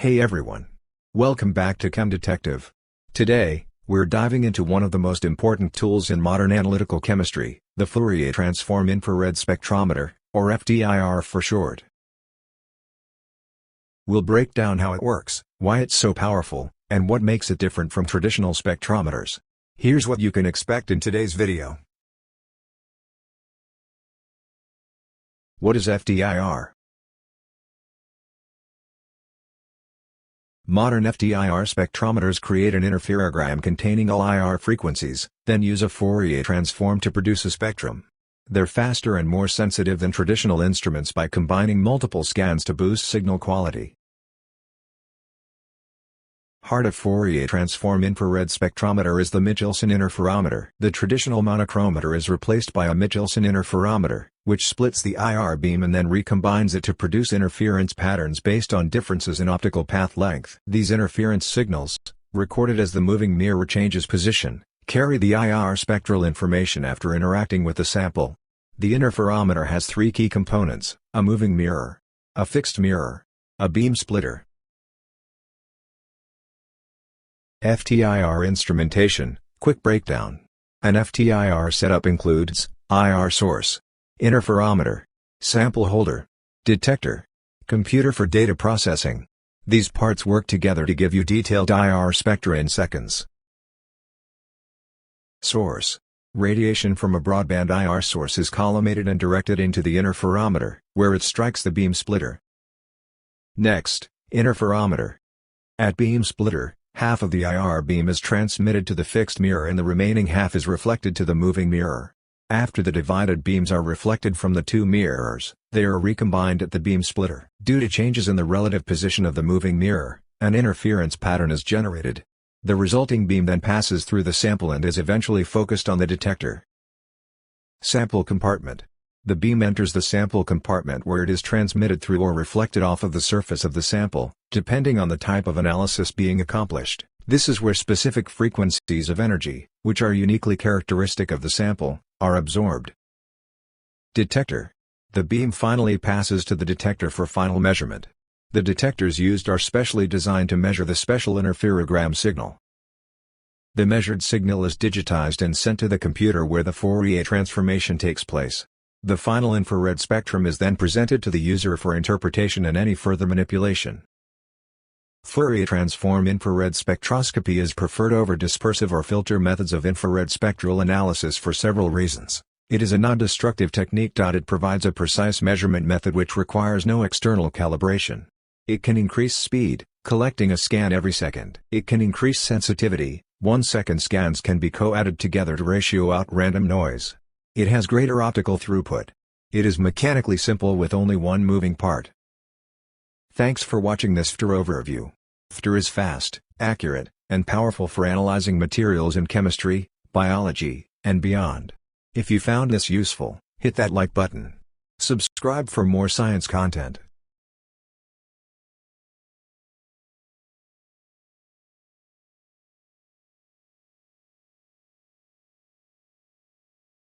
Hey everyone! Welcome back to ChemDetective. Today, we're diving into one of the most important tools in modern analytical chemistry, the Fourier Transform Infrared Spectrometer, or FTIR for short. We'll break down how it works, why it's so powerful, and what makes it different from traditional spectrometers. Here's what you can expect in today's video. What is FTIR? Modern FTIR spectrometers create an interferogram containing all IR frequencies, then use a Fourier transform to produce a spectrum. They're faster and more sensitive than traditional instruments by combining multiple scans to boost signal quality. Heart of Fourier Transform Infrared Spectrometer is the Michelson Interferometer. The traditional monochromator is replaced by a Michelson Interferometer, which splits the IR beam and then recombines it to produce interference patterns based on differences in optical path length. These interference signals, recorded as the moving mirror changes position, carry the IR spectral information after interacting with the sample. The interferometer has three key components: a moving mirror, a fixed mirror, a beam splitter. FTIR instrumentation. Quick breakdown. An FTIR setup includes IR source, interferometer, sample holder, detector, computer for data processing. These parts work together to give you detailed IR spectra in seconds. Source. Radiation from a broadband IR source is collimated and directed into the interferometer, where it strikes the beam splitter. Next, interferometer. At beam splitter, half of the IR beam is transmitted to the fixed mirror and the remaining half is reflected to the moving mirror. After the divided beams are reflected from the two mirrors, they are recombined at the beam splitter. Due to changes in the relative position of the moving mirror, an interference pattern is generated. The resulting beam then passes through the sample and is eventually focused on the detector. Sample compartment. The beam enters the sample compartment where it is transmitted through or reflected off of the surface of the sample, depending on the type of analysis being accomplished. This is where specific frequencies of energy, which are uniquely characteristic of the sample, are absorbed. Detector. The beam finally passes to the detector for final measurement. The detectors used are specially designed to measure the special interferogram signal. The measured signal is digitized and sent to the computer where the Fourier transformation takes place. The final infrared spectrum is then presented to the user for interpretation and any further manipulation. Fourier Transform Infrared Spectroscopy is preferred over dispersive or filter methods of infrared spectral analysis for several reasons. It is a non-destructive technique. It provides a precise measurement method which requires no external calibration. It can increase speed, collecting a scan every second. It can increase sensitivity. 1-second scans can be co-added together to ratio out random noise. It has greater optical throughput. It is mechanically simple with only one moving part. Thanks for watching this FTIR overview. FTIR is fast, accurate, and powerful for analyzing materials in chemistry, biology, and beyond. If you found this useful, hit that like button. Subscribe for more science content.